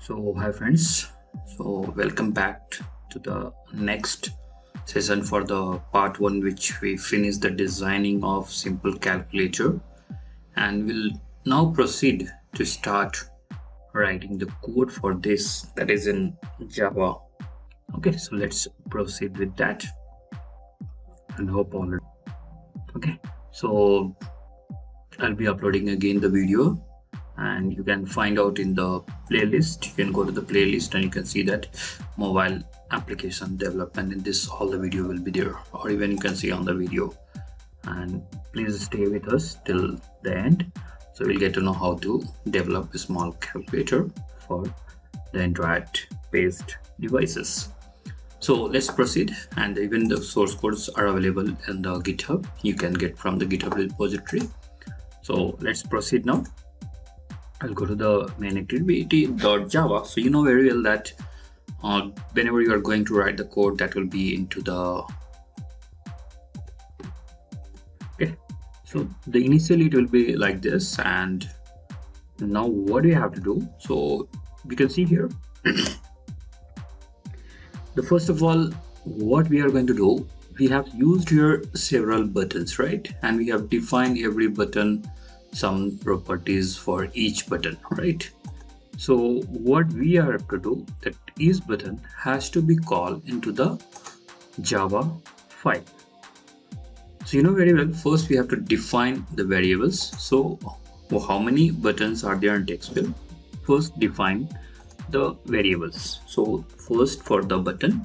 Hi friends, welcome back to the next session for the part 1, which we finished the designing of simple calculator, and we'll now proceed to start writing the code for this, that is in Java. Okay, so let's proceed with that and hope all. Okay, so I'll be uploading again the video, and you can find out in the playlist. You can go to the playlist and you can see that mobile application development. In this, all the video will be there, or even you can see on the video. And please stay with us till the end, so we'll get to know how to develop a small calculator for the Android based devices. So let's proceed, and even the source codes are available in the GitHub. You can get from the GitHub repository. So let's proceed now. I'll go to the main activity.java. So you know very well that whenever you are going to write the code, that will be into the so the initially it will be like this. And now what do you have to do? So you can see here the first of all, what we are going to do, we have used here several buttons, right? And we have defined every button some properties for each button, right? So what we are to do, that each button has to be called into the Java file. So you know very well, first we have to define the variables. So how many buttons are there in text field? First define the variables. So first for the button,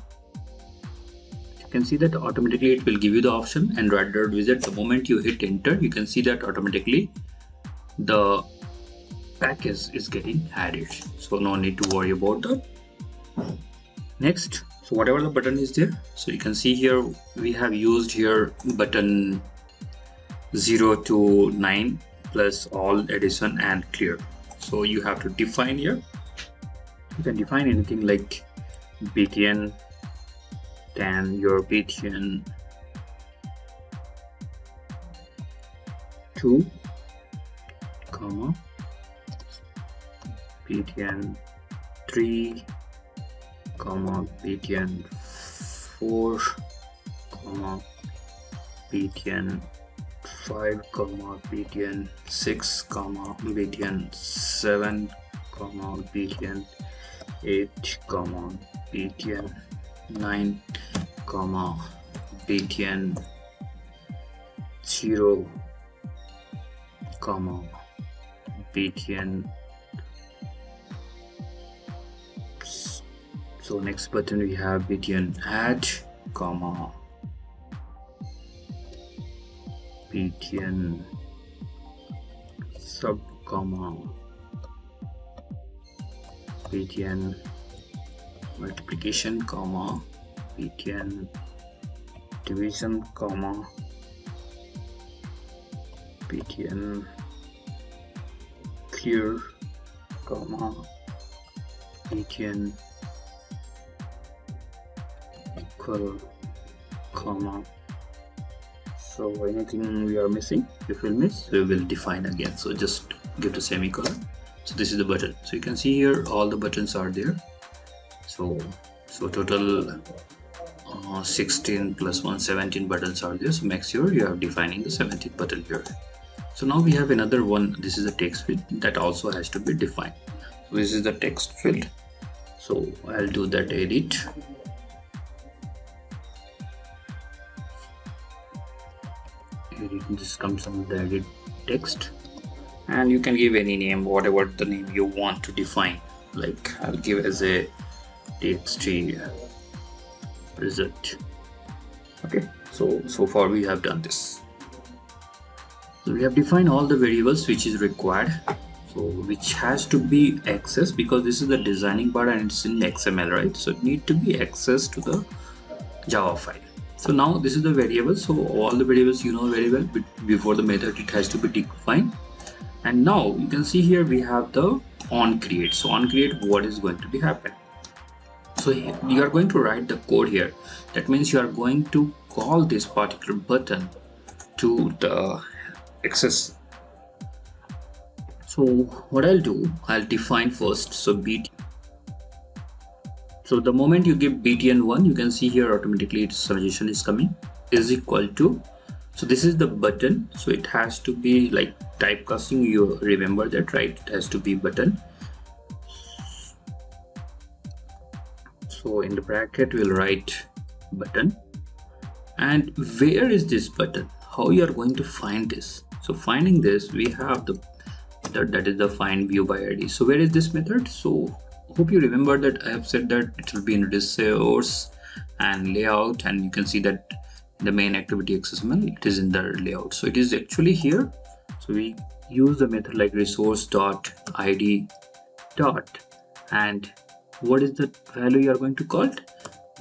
you can see that automatically it will give you the option Android.wizard. The moment you hit enter, you can see that automatically the package is getting added, so no need to worry about that. Next, so whatever the button is there, so you can see here we have used here button 0 to 9 plus all, addition and clear. So you have to define here. You can define anything like btn, then your btn 2 comma btn 3 comma btn 4 comma btn 5 comma btn 6 comma btn 7 comma btn 8 comma btn 9 comma btn 0 comma btn. So next button we have btn add comma btn sub comma btn multiplication comma btn division comma btn clear comma btn equal comma. So anything we are missing, if we'll miss, we will define again. So just give the semicolon. So this is the button. So you can see here all the buttons are there. So total 16 plus 1, 17 buttons are there. So make sure you are defining the 17th button here. So now we have another one. This is a text field that also has to be defined. So this is the text field. So I'll do that edit. This comes on the edit text, and you can give any name, whatever the name you want to define. Like I'll give as a txt result. Okay, so far we have done this. So we have defined all the variables which is required, so which has to be accessed, because this is the designing part and it's in XML, right? So it need to be accessed to the Java file. So now this is the variable. So all the variables you know very well, but before the method it has to be defined. And now you can see here we have the on create. So on create, what is going to be happen? So you are going to write the code here. That means you are going to call this particular button to the access. So what I'll do, I'll define first. So So the moment you give btn1, you can see here automatically its suggestion is coming, is equal to. So this is the button, so it has to be like typecasting, you remember that, right? It has to be button. So in the bracket we'll write button. And where is this button? How you are going to find this? So finding this, we have the that is the find view by id. So where is this method? So hope you remember that I have said that it will be in resource and layout, and you can see that the main activity XML, it is in the layout. So it is actually here. So we use the method like resource dot id dot, and what is the value you are going to call it?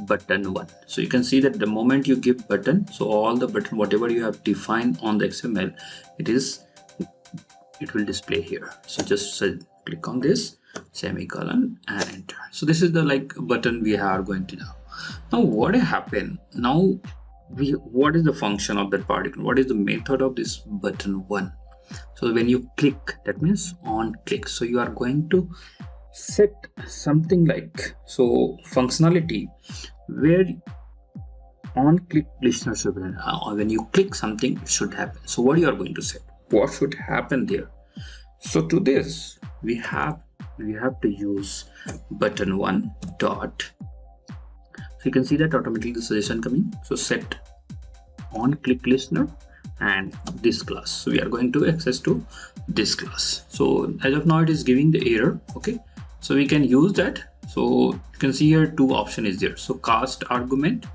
Button1. So you can see that the moment you give button, so all the button whatever you have defined on the XML, it will display here. So just click on this semicolon and enter. So this is the like button we are going to now what happened now. What is the function of that particular, what is the method of this button1? So when you click, that means on click, so you are going to set something like so functionality where on click listener should be, when you click something it should happen. So what you are going to set, what should happen there? So to this we have to use button1 dot. So you can see that automatically the suggestion coming. So set on click listener and this class. So we are going to access to this class. So as of now it is giving the error. Okay, so we can use that. So you can see here two option is there. So cast argument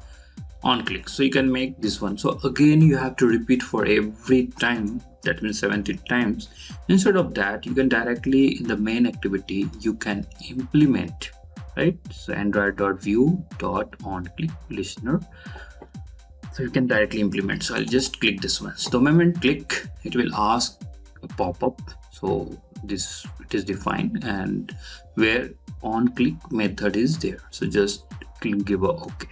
on click. So you can make this one. So again you have to repeat for every time, that means 70 times. Instead of that, you can directly in the main activity you can implement, right? So android.view.onClick listener. So you can directly implement. So I'll just click this one. So the moment click, it will ask a pop-up. So this it is defined and where on click method is there. So just give a OK.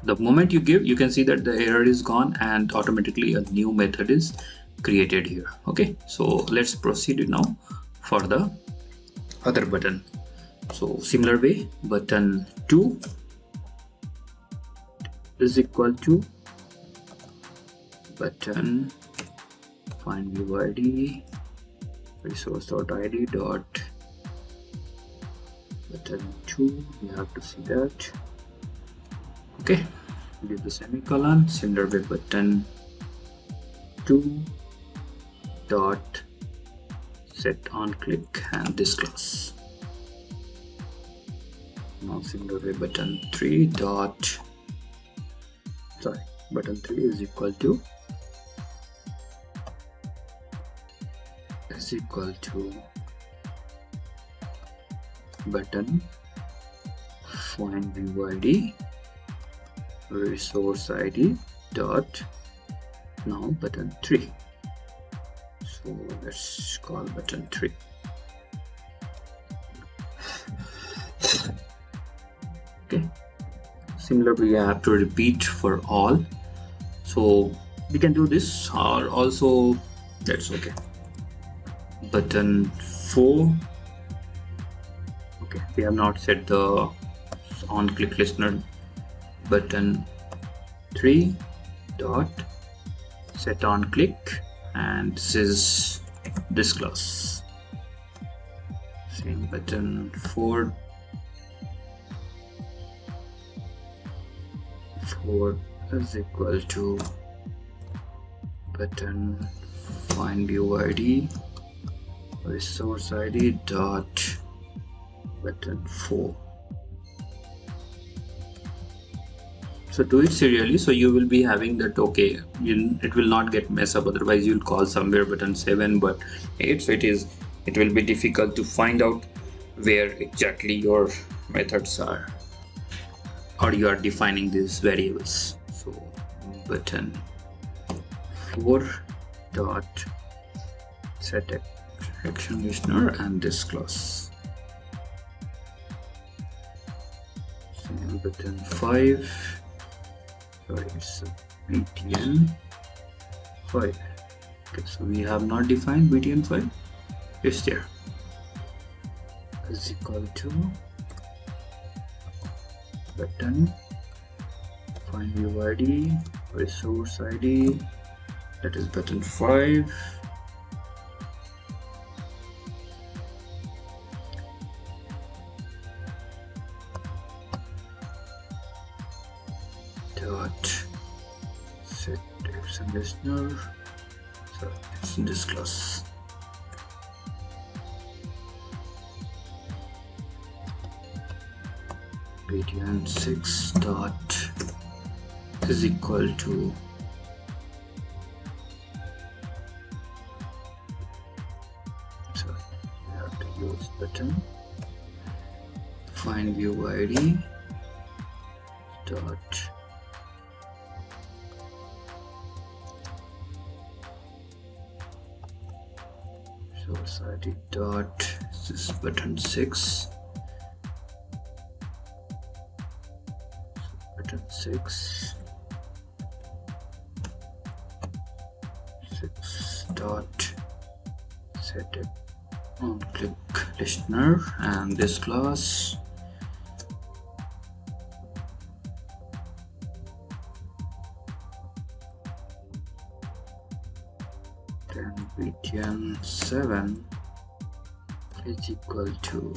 The moment you give, you can see that the error is gone and automatically a new method is created here. Okay, so let's proceed now for the other button. So similar way, button 2 is equal to button find view id resource.id dot button 2. You have to see that. Okay, give the semicolon. Similar way, button 2 dot set on click and this class. Now similar way, button 3 dot button 3 is equal to button find view id resource id dot now button 3. So let's call button 3. Okay, similarly I have to repeat for all. So we can do this, or also that's okay. Button 4. Okay, we have not set the on click listener. Button 3 dot set on click and this is this class. Same button 4 is equal to button find view id resource id dot button 4. So do it serially, so you will be having that. Okay, it will not get mess up, otherwise you'll call somewhere button 7 but 8, so it will be difficult to find out where exactly your methods are or you are defining these variables. So button 4 dot set action listener and this class. Same button 5. Sorry, it's btn 5. Okay, so we have not defined btn 5. It's there. Is equal to button, find view ID, resource ID, that is button 5. Dot set text and listener, so it's in this class. btn 6 dot is equal to use button, find view ID dot source ID dot this button 6, button 6 dot set it on click listener, and this class then btn 7 is equal to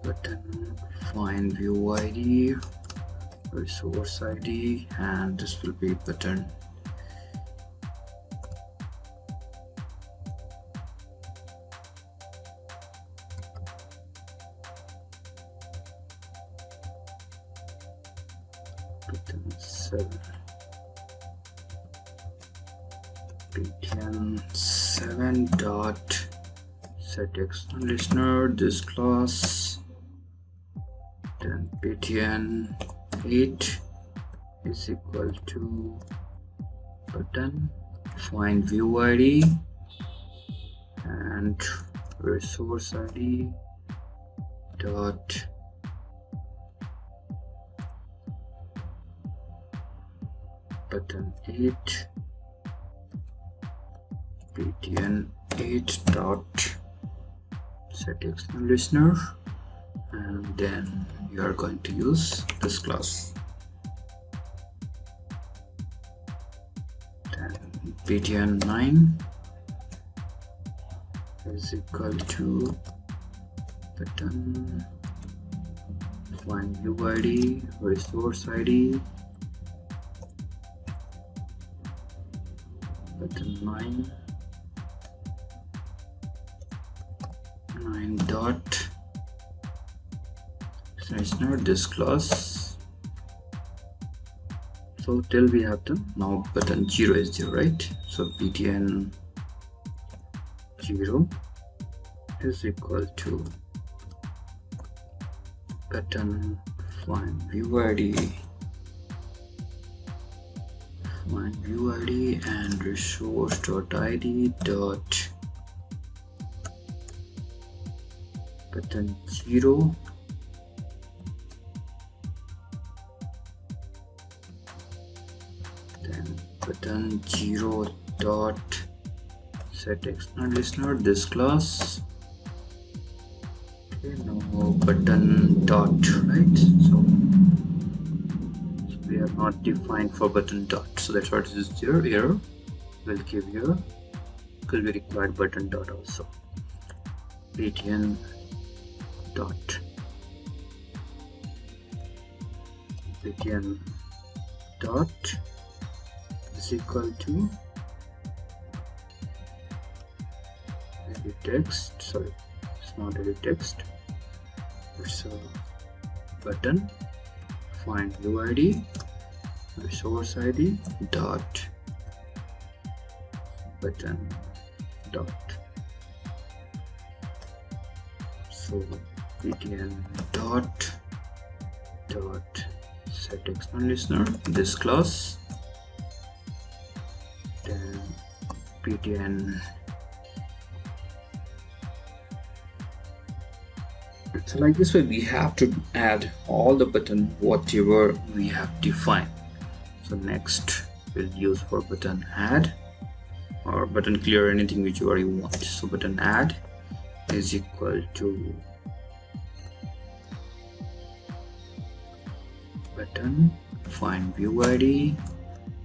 button find view ID, resource ID, and this will be button button 7 btn 7 dot set external listener, this class, then btn 8 is equal to button find view ID and resource ID dot button 8 btn 8 dot set external listener, and then you are going to use this class. Then btn 9 is equal to button find view ID, resource ID, button 9 dot listener, this class. So till we have done, now button 0 is there, right? So btn 0 is equal to button find view ID and resource dot ID dot button 0 then button 0 dot set external listener, this class. Okay, now button dot, right? So we are not defined for button dot, so that's what is there. Here we'll give here, because we require button dot also. btn dot btn dot is equal to edit text, sorry, it's not edit text, it's a button find view ID, resource ID dot button dot. So btn dot set external listener, this class, then btn. So like this way we have to add all the button whatever we have defined. So next we'll use for button add or button clear, anything whichever you want. So button add is equal to button, find view ID,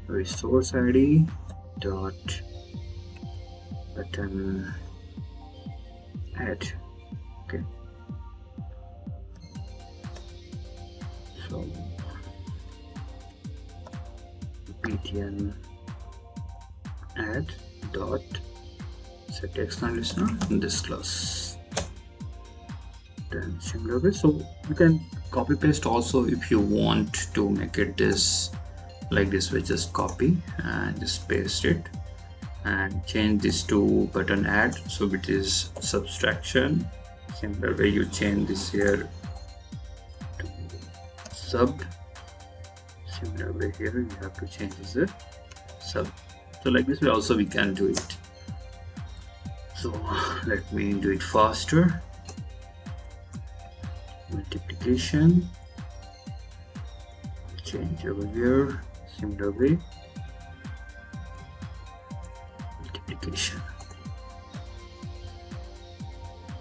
resource ID dot button add. Okay, so btn add dot set external listener in this class. Then similarly, so you can copy paste also if you want to make it this like this way. Just copy and just paste it and change this to button add, so it is subtraction. Similar way you change this here to sub. Similar way here you have to change this to sub. So like this way also we can do it. So let me do it faster. Multiplication, change over here. Similar way, multiplication.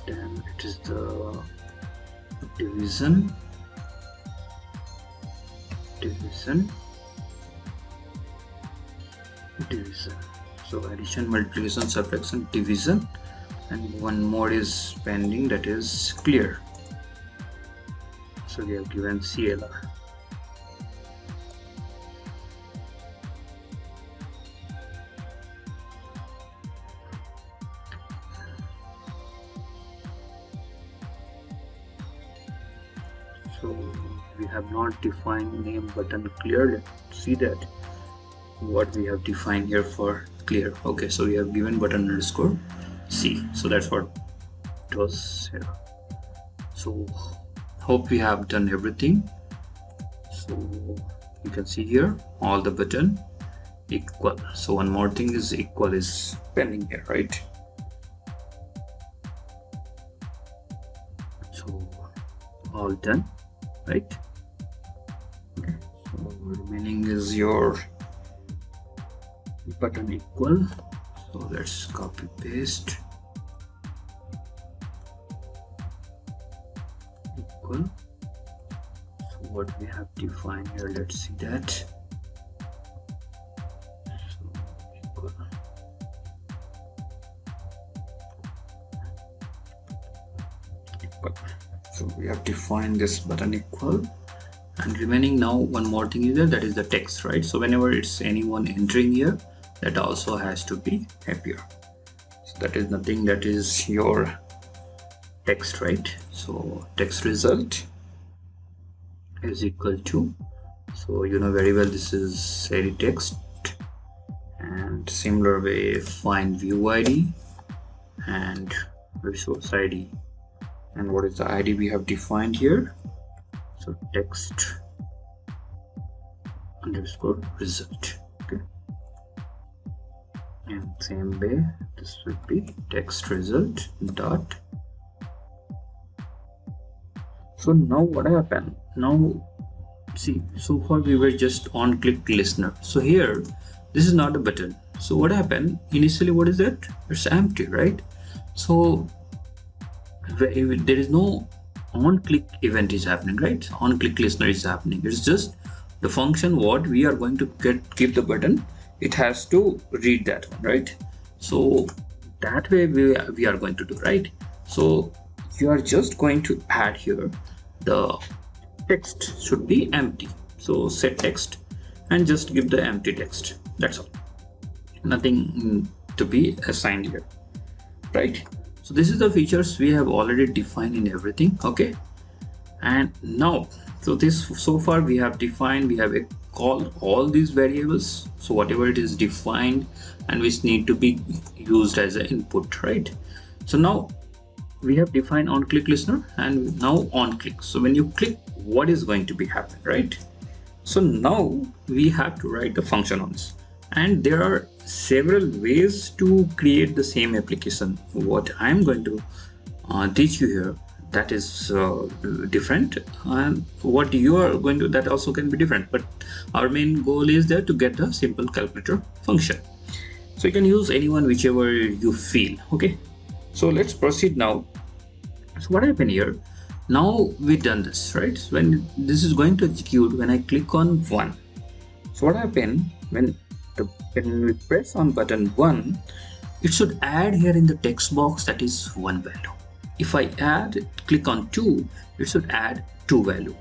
Then it is the division, division. So addition, multiplication, subtraction, division, and one more is pending, that is clear. So we have given CLR. So we have not defined name button clear. Let's see that what we have defined here for clear. Okay, so we have given button underscore C. So that's what it was here. So hope we have done everything. So you can see here all the button equal. So one more thing is equal is pending here, right? So all done, right? Okay. So remaining is your button equal. So let's copy paste equal. So what we have defined here, let's see that. So equal. Equal. So we have defined this button equal, and remaining now one more thing is there, that is the text, right? So whenever it's anyone entering here, that also has to be appear. So that is nothing, that is your text, right? So text result is equal to, so you know very well this is edit text, and similar way find view ID and resource ID, and what is the ID we have defined here? So text underscore result. Okay, and same way this would be text result dot. So now what happened? Now see, so far we were just on click listener. So here this is not a button. So what happened initially? What is that? It's empty, right? So there is no on click event is happening, right? On click listener is happening. It's just the function what we are going to keep the button, it has to read that one, right? So that way we are going to do, right? So you are just going to add here the text should be empty. So set text and just give the empty text. That's all. Nothing to be assigned here, right? So this is the features we have already defined in everything. Okay, and now so far we have defined, we have called all these variables, so whatever it is defined and which need to be used as an input, right? So now we have defined on click listener and now on click. So when you click, what is going to be happen, right? So now we have to write the function on this, and there are several ways to create the same application. What I'm going to teach you here, that is different, and what you are going to, that also can be different, but our main goal is there to get a simple calculator function. So you can use anyone whichever you feel. Okay, so let's proceed now. So what happened here, Now we done this, right? So when this is going to execute, when I click on 1, so what happened when we press on button 1, it should add here in the text box, that is 1 value. If I click on 2, it should add 2 value,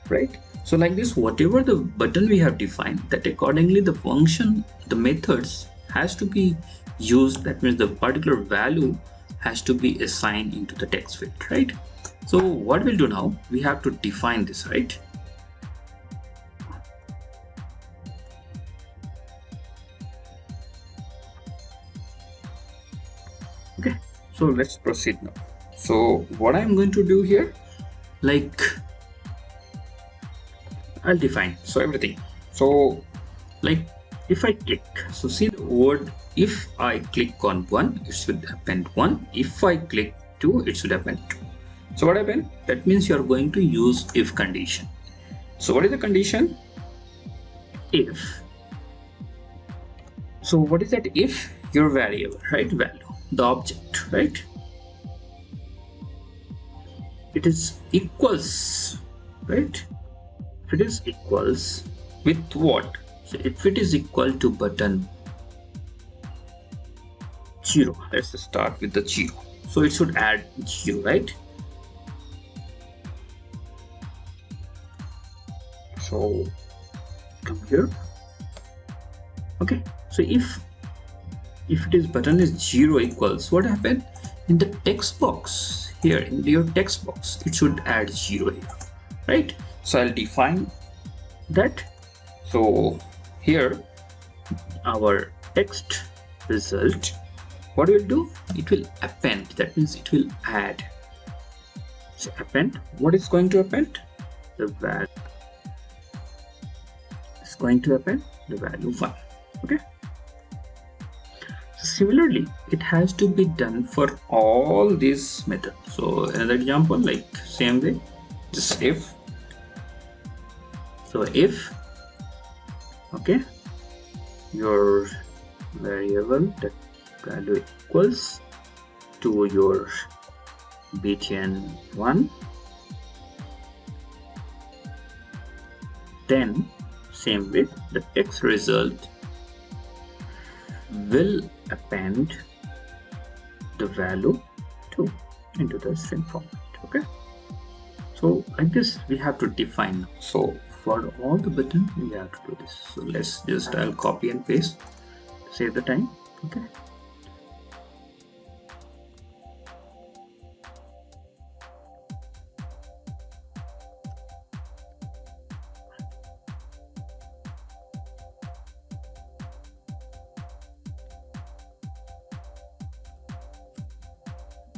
right? So like this, whatever the button we have defined, that accordingly the function, the methods has to be used. That means the particular value has to be assigned into the text field, right? So what we'll do now, we have to define this, right? Okay, so let's proceed now. So what I'm going to do here, like I'll define so everything. So like if I click, so see the word, if I click on 1, it should append 1. If I click 2, it should append 2. So what happened? That means you are going to use if condition. So what is the condition? If. So what is that if? Your variable, right? Value, the object, right? It is equals, right? If it is equals with what? So if it is equal to button 0, let's start with the 0. So it should add 0, right? So come here. Okay, so if it is button is 0 equals, what happened in the text box here, in your text box, it should add 0 here, right? So I'll define that. So here our text result, what will do, it will append, that means it will add. So append, what is going to append? The value is going to append the value 1. Okay, so similarly it has to be done for all these methods. So another example, like same way, just if. So if, okay, your variable, that value equals to your btn 1, then same way the text result will append the value 2 into the string format. Okay, so like this we have to define. So for all the buttons we have to do this. So let's just, I'll copy and paste to save the time. Okay,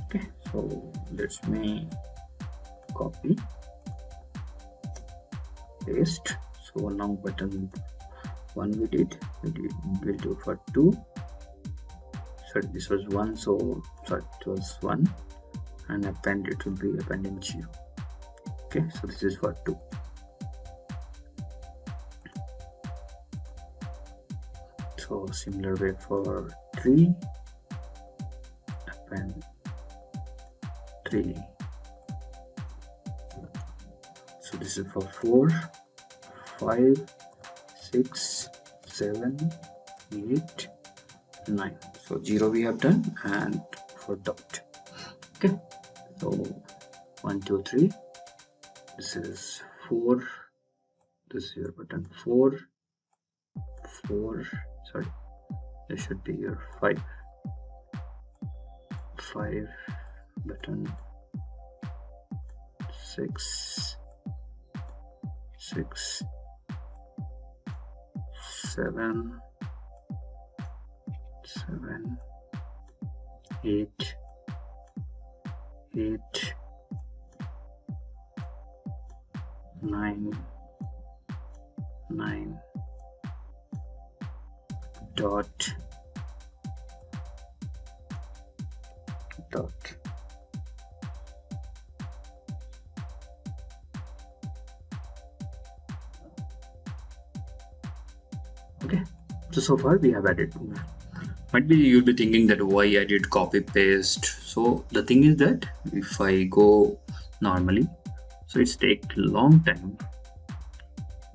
okay, so let me copy, paste. So now button 1 we'll do for 2. Sorry, this was 1, so sorry, it was 1, and append, it will be appending 0. Okay, so this is for 2. So similar way for 3, append 3. So this is for 4, 5, 6, 7, 8, 9. So 0 we have done, and for dot. Okay, so 1, 2, 3. This is 4. This is your button 4. 4. Sorry, this should be your 5. 5 button 6. 6, 7, 7, 8, 8, 9, 9, dot, dot. Okay, so far we have added. Might be you'll be thinking that why I did copy paste. So the thing is that if I go normally, so it's take long time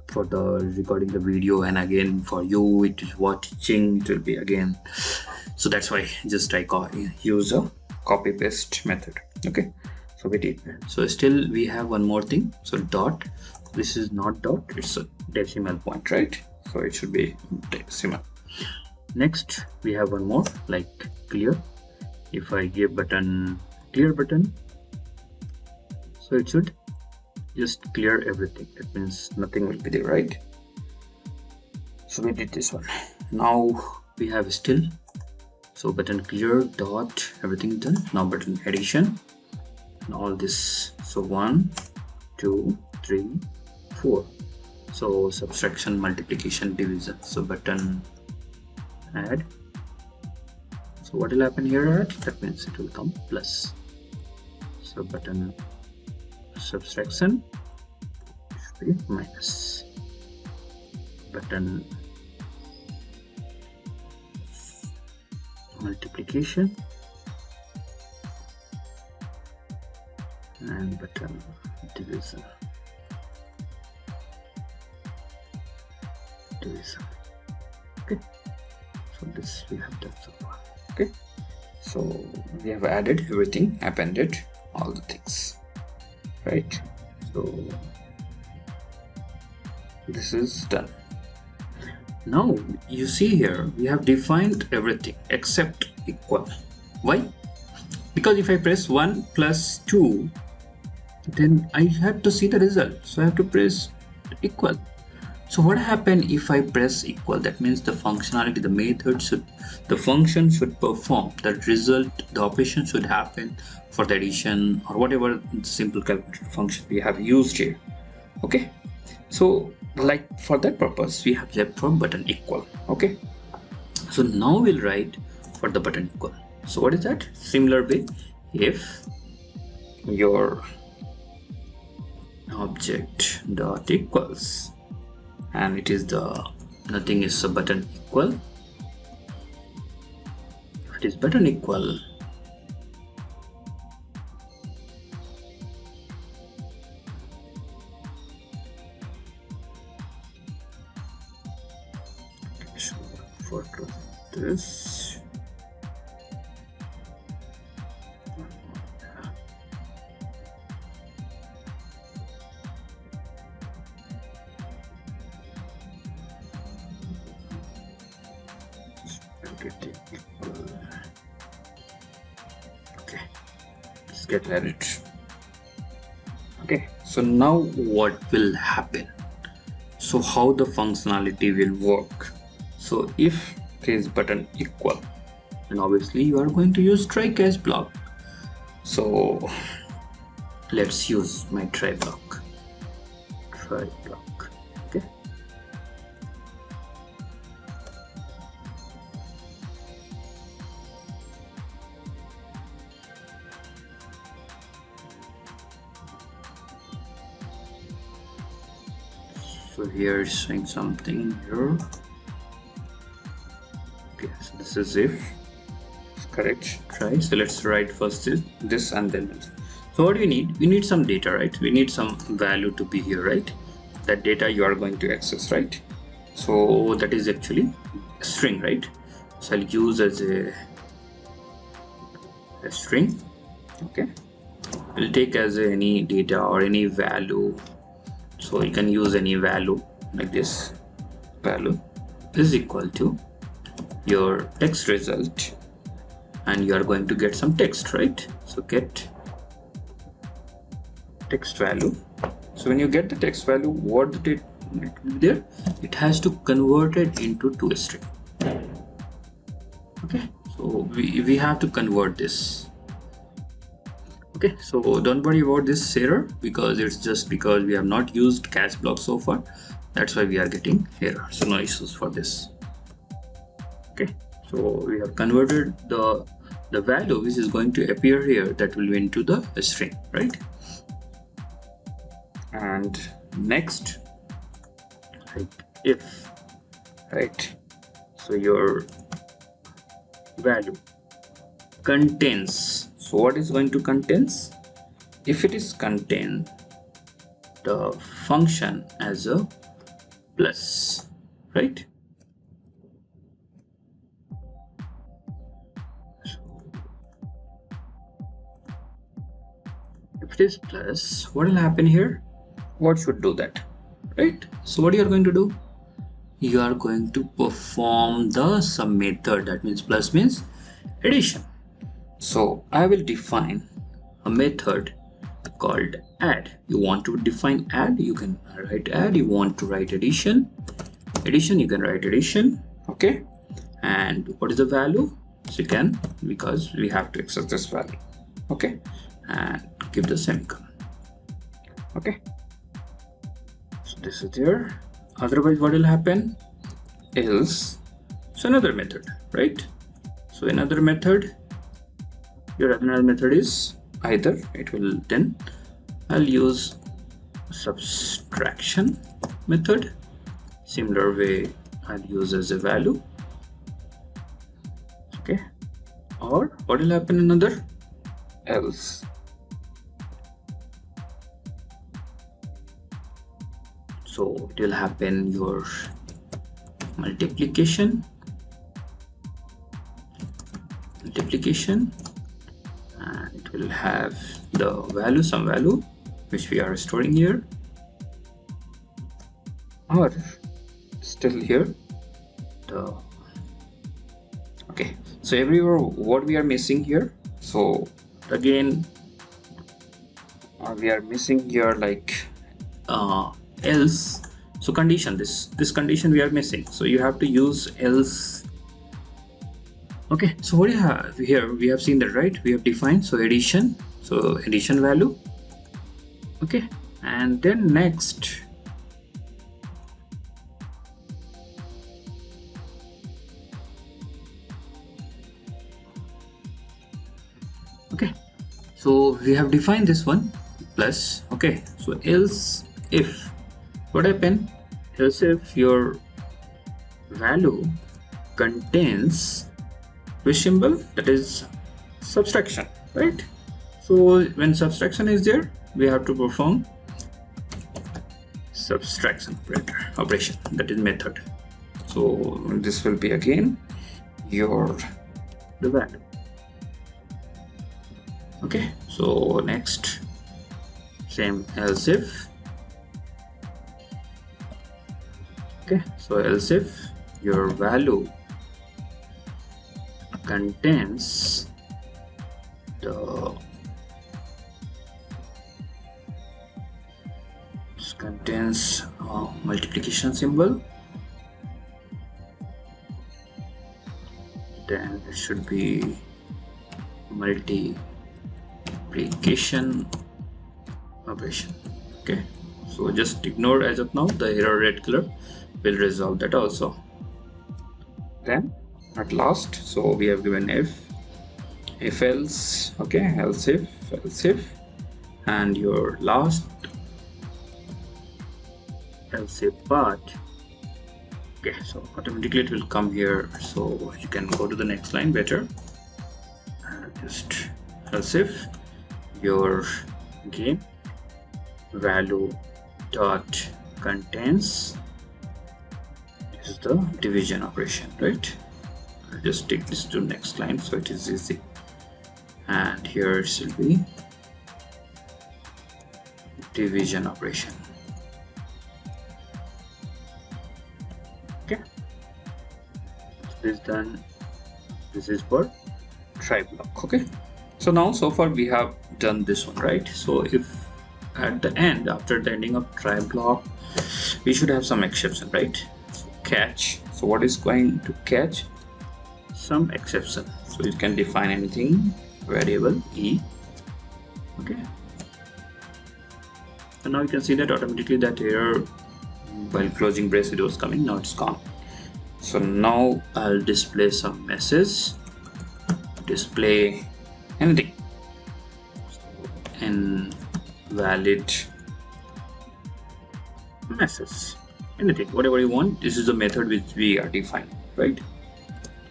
for the recording the video, and again for you it is watching, it will be again. So that's why just I use a copy paste method. Okay, so we did. So still we have one more thing. So dot, this is not dot, it's a decimal point, right? So it should be decimal. Next we have one more, like clear. If I give button clear button, so it should just clear everything. That means nothing will be there, right? So we did this one. Now we have still, so button clear dot, everything done. Now button addition and all this. So 1 2 3 4. So subtraction, multiplication, division. So button add. So what will happen here? That means it will come plus. So button subtraction should be minus. Button multiplication and button division. Okay, so this we have done so far. Okay, so we have added everything, appended all the things, right? So this is done. Now you see here we have defined everything except equal. Why? Because if I press 1 plus 2, then I have to see the result, so I have to press equal. So what happens if I press equal? That means the functionality, the method should, the function should perform, the result, the operation should happen for the addition or whatever simple calculated function we have used here. Okay, so like for that purpose we have left for button equal. Okay, so now we'll write for the button equal. So what is that? Similar way, if your object dot equals, and it is the nothing is a button equal. If it is button equal, so for this equal. Okay, let's get at it. Okay, so now what will happen? So how the functionality will work? So if there is button equal, then obviously you are going to use try catch block. So let's use my try block. Okay, so here is showing something here. Okay, so this is if it's correct, try. So let's write first this and then this. So what do we need? We need some data, right? We need some value to be here, right? That data you are going to access, right? So that is actually a string, right? So I'll use as a string. Okay, we'll take as any data or any value. So you can use any value like this. Value is equal to your text result, and you are going to get some text, right? So get text value. So when you get the text value, what it will be there? It has to convert it into to a string. Okay, so we have to convert this. Okay, so don't worry about this error, because it's just because we have not used catch block so far. That's why we are getting error. So no issues for this. Okay, so we have converted the value which is going to appear here, that will be into the string, right? And next, like if, right? So your value contains, so what is going to contains? if it is contain the function as a plus, right? If it is plus, what will happen here? What should do that, right? So what you are going to do? You are going to perform the sum method. That means plus means addition. So I will define a method called add. You want to define add, you can write add. You want to write addition, you can write addition. Okay, and what is the value? So you can, because we have to access this value. Okay, and give the semicolon. Okay, so this is there. Otherwise what will happen? Else, so another method, right? So another method, your another method is either, it will then I'll use subtraction method. Similar way I'll use as a value. Okay, or what will happen? Another else. So it will happen your multiplication, and it will have the value, some value which we are storing here, or still here the, okay, so everywhere what we are missing here. So again we are missing here like else. So condition, this condition we are missing, so you have to use else. Okay, so what do you have here? We have seen that, right? We have defined, so addition, so addition value. Okay, and then next, okay, so we have defined this one plus. Okay, so else if, what happen? Else if your value contains which symbol? That is subtraction, right? So when subtraction is there, we have to perform subtraction operation, that is method. So this will be again your the value. Okay, so next, same else if. Okay, so else if your value contains the multiplication symbol, then it should be multiplication operation. Okay, so just ignore as of now the error red color, will resolve that also. Then at last, so we have given if else. Okay, else if, and your last else if part. Okay, so automatically it will come here, so you can go to the next line better, and just else if your game value dot contains, this is the division operation, right? I'll just take this to next line so it is easy, and here it will be division operation. Okay, this is done. This is for try block. Okay, so now so far we have done this one, right? So if at the end, after the ending of try block, we should have some exception, right? So catch, so what is going to catch? Some exception. So you can define anything, variable e. Okay, so now you can see that automatically that error while closing brace it was coming, now it's gone. So now I'll display some message, display anything, invalid message, anything, whatever you want. This is the method which we are defining, right?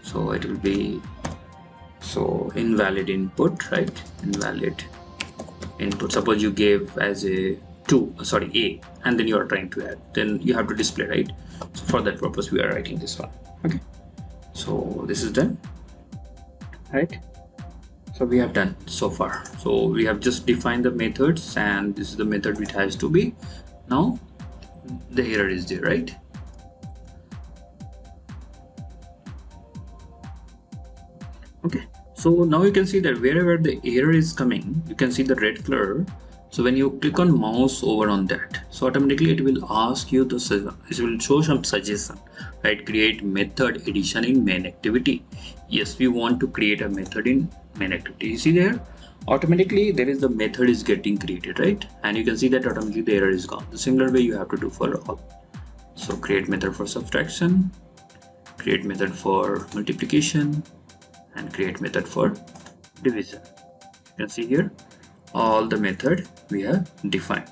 So it will be, so invalid input, right? Invalid input. Suppose you gave as a a, and then you are trying to add, then you have to display, right? So for that purpose we are writing this one. Okay, so this is done, right? So we have done so far. So we have just defined the methods, and this is the method which has to be. Now the error is there, right? Okay, so now you can see that wherever the error is coming, you can see the red color. So when you click on mouse over on that, so automatically it will ask you to, it will show some suggestion, right? Create method addition in main activity. Yes, we want to create a method in main activity. You see there, automatically there is the method is getting created, right? And you can see that automatically the error is gone. The similar way you have to do for all. So create method for subtraction, create method for multiplication, and create method for division. You can see here all the method we have defined.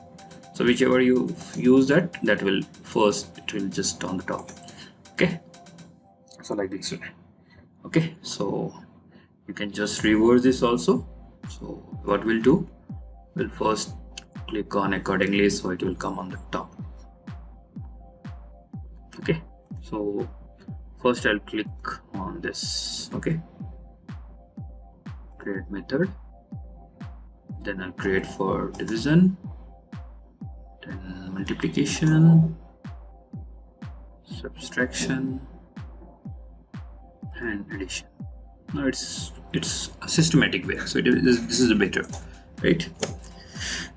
So whichever you use that will first, it will just on the top. Okay, so like this way. Okay, so you can just reverse this also. So what we'll do, we'll first click on accordingly, so it will come on the top. Okay, so first I'll click on this. Okay, create method, then I'll create for division, then multiplication, subtraction, and addition. Now it's a systematic way, so this is better, right?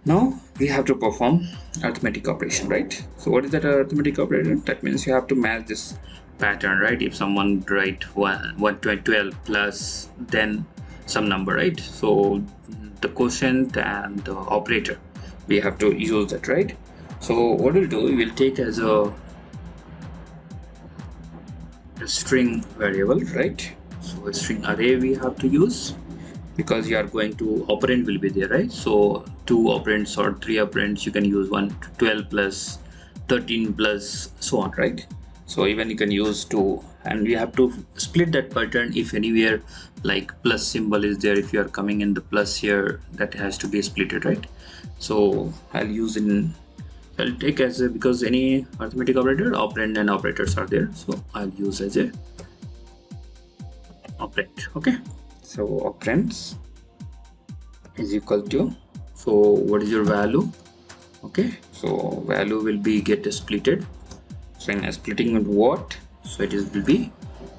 Now we have to perform arithmetic operation, right? So what is that arithmetic operation? That means you have to match this pattern, right? If someone write 112 plus then some number, right? So the quotient and the operator, we have to use that, right? So what we'll do, we will take as a string variable, right? So a string array we have to use, because you are going to operand will be there, right? So 2 operands or 3 operands, you can use 12 plus 13 plus so on, right? So even you can use 2, and we have to split that pattern. If anywhere like plus symbol is there, if you are coming in the plus here, that has to be splitted, right? So I'll take as a, because any arithmetic operator, operand and operators are there, so I'll use as a operand. Okay, so operands is equal to, so what is your value? Okay, so value will be get splitted. So in splitting with what, so it will be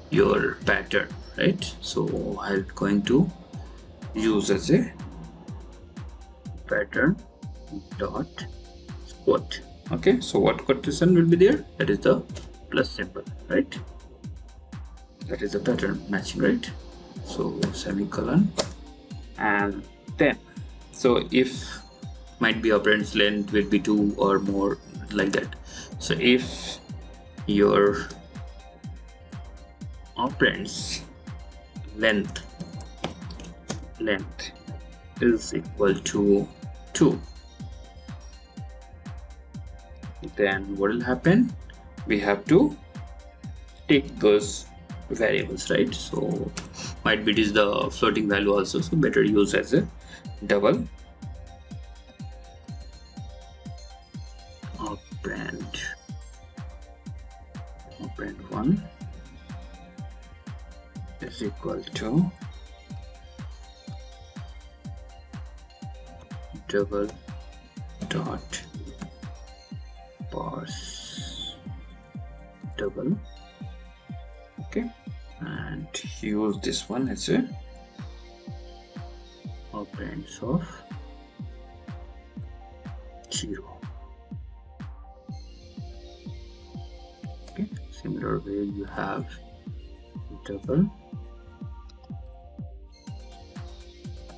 your pattern, right? So I'm going to use as a pattern dot quote. Okay, so what quotation will be there? That is the plus symbol, right? That is the pattern matching, right? So semicolon, and then, so if might be operand's length will be 2 or more, like that. So if your operand's length is equal to 2, then what will happen? We have to take those variables, right? So might be it is the floating value also, so better use as a double operand 1 is equal to double dot parse double. Okay, and use this one as a operands of 0. Okay, similar way you have double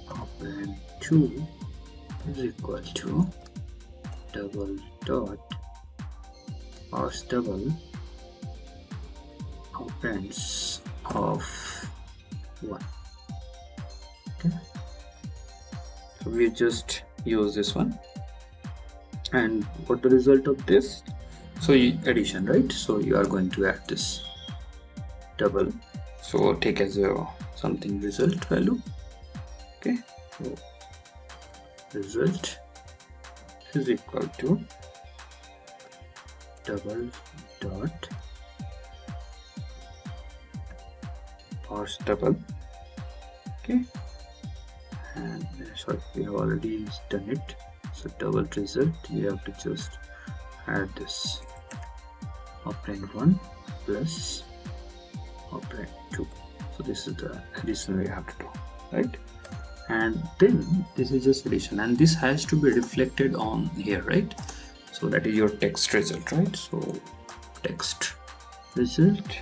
operand 2 is equal to double dot parse double operands of 1. Okay, so we just use this one, and what the result of this? So addition, right? So you are going to add this double, so take as a something result value. Okay, so result is equal to double dot parse double. Okay, and sorry, we have already done it. So double result, you have to just add this operand 1 plus operand 2. So this is the addition we have to do, right? And then this is just addition, and this has to be reflected on here, right? So that is your text result, right? So text result.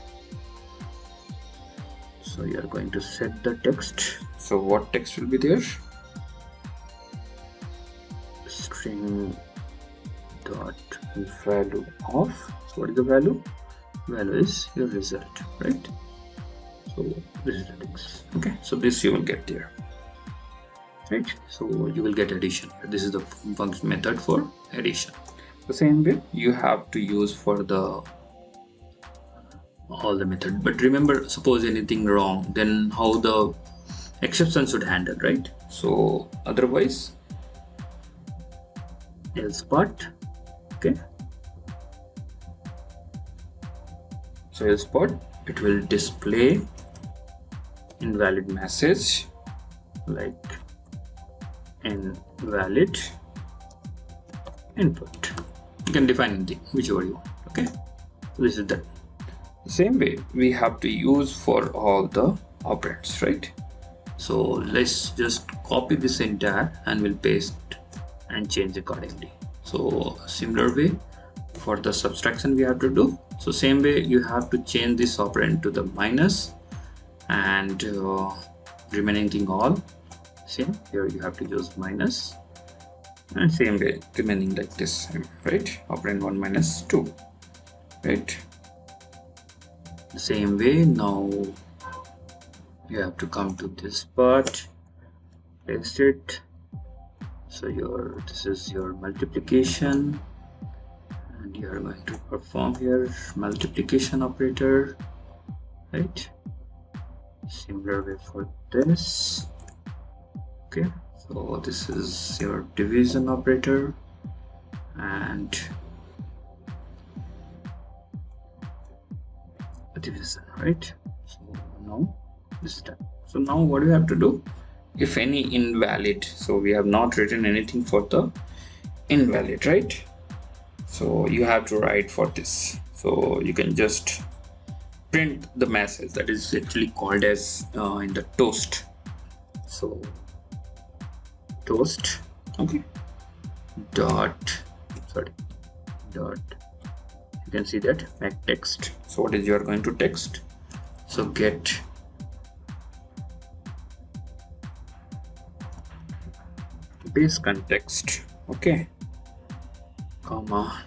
So you are going to set the text. So what text will be there? String dot value of. So what is the value? Value is your result, right? So this is the text. Okay, so this you will get there, right? So you will get addition. This is the function method for addition. The same way you have to use for the all the method. But remember, suppose anything wrong, then how the exception should handle, right? So otherwise, else part. Okay, so else part, it will display invalid message like invalid input. You can define anything, whichever you want. Okay, so this is that. The same way we have to use for all the operands, right? So let's just copy this entire and we'll paste and change accordingly. So similar way for the subtraction we have to do. So same way you have to change this operand to the minus, and remaining thing all same. Here you have to use minus, and same way remaining like this, right? Operand 1 minus 2, right? The same way now you have to come to this part, paste it. So this is your multiplication, and you are going to perform here multiplication operator, right? Similar way for this. Okay, so this is your division operator, and division, right? So now this is done. So now what do you have to do? If any invalid, so we have not written anything for the invalid, right? So you have to write for this. So you can just print the message that is actually called as in the toast. So toast, okay, dot, you can see that make text. So what is you are going to text? So get base context, okay, comma,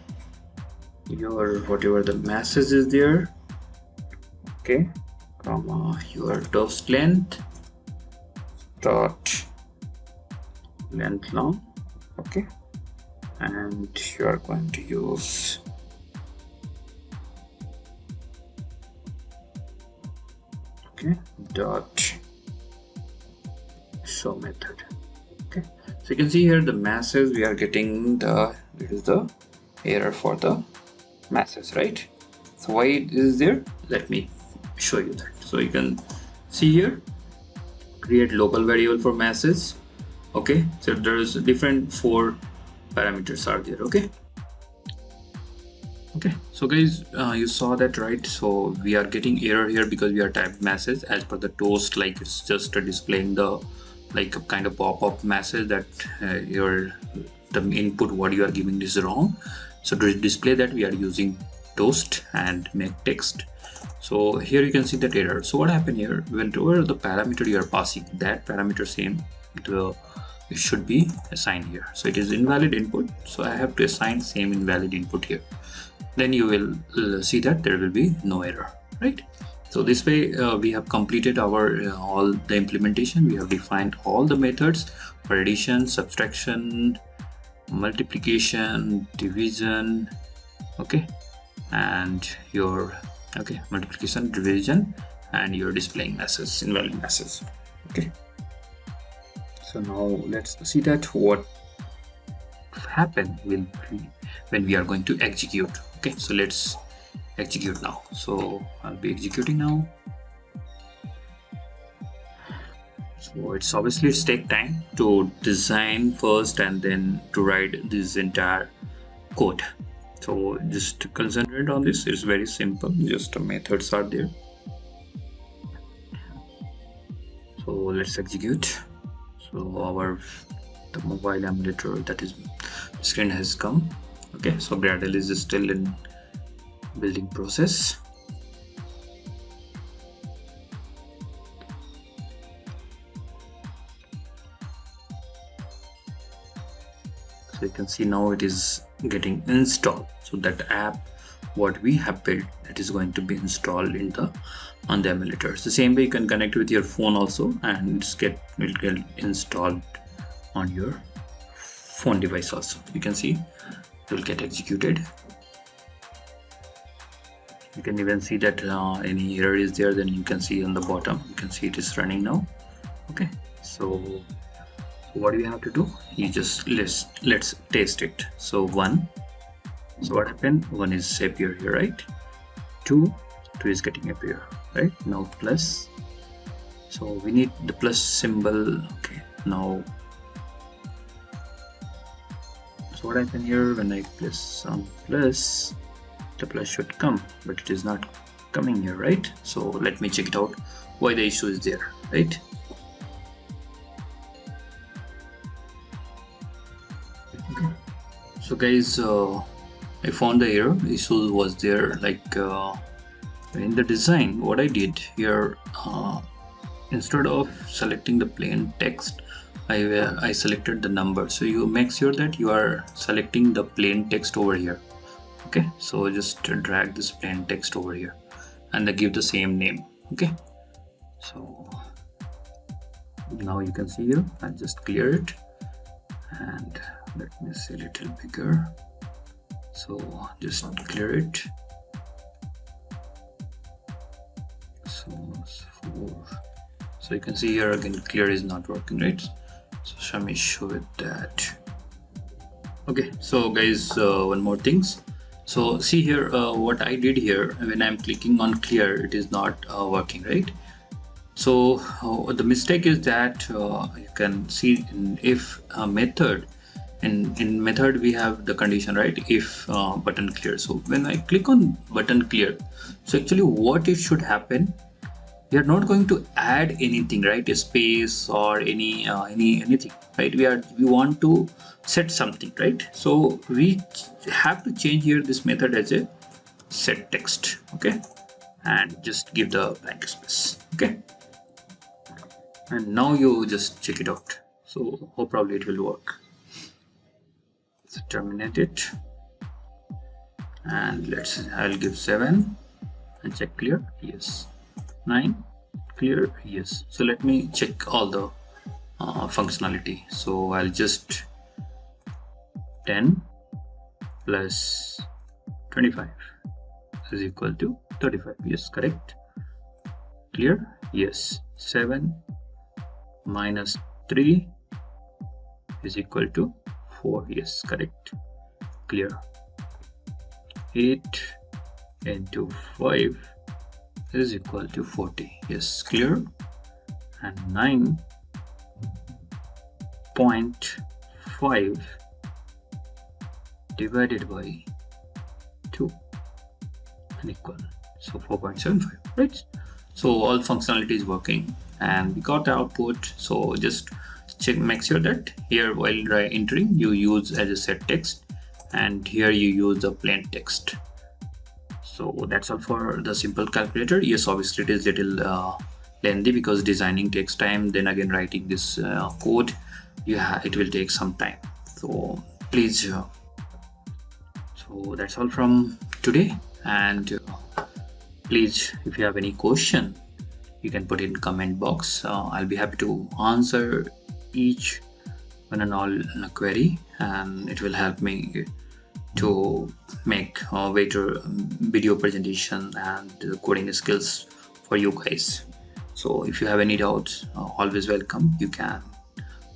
your whatever the message is there, okay, comma, your toast length dot length long, okay, and you are going to use okay dot show method. Okay, so you can see here the message we are getting the, it is the error for the message, right? So why it is there, let me show you that. So you can see here, create local variable for message. Okay, so there is different 4 parameters are there. Okay, so guys, you saw that, right? So we are getting error here because we are typed message as per the toast, like it's just displaying the like a kind of pop-up message that the input what you are giving is wrong. So to display that, we are using toast and make text. So here you can see that error. So what happened here, whenever the parameter you are passing, that parameter same it should be assigned here. So it is invalid input, so I have to assign same invalid input here. Then you will see that there will be no error, right? So this way we have completed our all the implementation. We have defined all the methods for addition, subtraction, multiplication, division, okay, and your multiplication, division, and your displaying message, invalid message. Okay, So now let's see that what happen will be when we are going to execute. Okay, so let's execute now. So I'll be executing now. So it's obviously it's take time to design first and then to write this entire code. So just concentrate on this. It's very simple, just methods are there. So let's execute. So the mobile emulator, that is screen has come. Okay, so Gradle is still in building process. So you can see now it is getting installed. So that app what we have built, that is going to be installed on the emulator. It's the same way you can connect with your phone also, and it will get installed on your phone device also. You can see it will get executed. You can even see that any error is there, then you can see on the bottom, you can see it is running now. Okay, so what do you have to do? You just let's test it. So 1, so what happened? 1 is appear here, right? 2 is getting appear, right? Now plus, so we need the plus symbol. Okay, now so what happened here? When I press some plus, the plus should come, but it is not coming here, right? So let me check it out why the issue is there, right? Okay, so guys, I found the error. Issue was there, like in the design. What I did here, instead of selecting the plain text, I selected the number. So you make sure that you are selecting the plain text over here. Okay, so just drag this plain text over here and then give the same name. Okay, so now you can see here, I'll just clear it and let me see a little bigger. So just clear it. So you can see here again, clear is not working, right? So let me show it that. Okay, so guys, one more things. So see here, what I did here, when I'm clicking on clear, it is not working, right? So the mistake is that you can see in if method, in method we have the condition, right? If button clear. So when I click on button clear, so actually what it should happen, we are not going to add anything, right? A space or anything, right? We want to set something, right? So we have to change here this method as a set text. Okay, and just give the blank space. Okay, and now you just check it out. So hope probably it will work. So terminate it, and I'll give 7 and check clear. Yes. 9 clear. Yes. So let me check all the functionality. So I'll just 10 plus 25 is equal to 35. Yes, correct. Clear. Yes. 7 minus 3 is equal to 4. Yes, correct. Clear. 8 into 5 is equal to 40. Yes, clear. And 9.5 divided by 2 and equal, so 4.75, right? So all functionality is working and we got the output. So just check, make sure that here while entering you use as a set text and here you use the plain text. So that's all for the simple calculator. Yes, obviously it is little lengthy because designing takes time, then again writing this code, it will take some time. So please, so that's all from today, and please, if you have any question, you can put in comment box. I'll be happy to answer each one and all query, and it will help me to make a better video presentation and coding skills for you guys. So if you have any doubts, always welcome. You can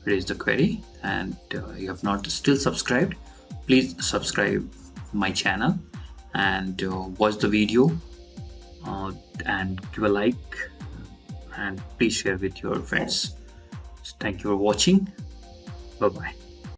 raise the query. And you have not still subscribed, please subscribe my channel and watch the video and give a like, and please share with your friends. Thank you for watching. Bye bye.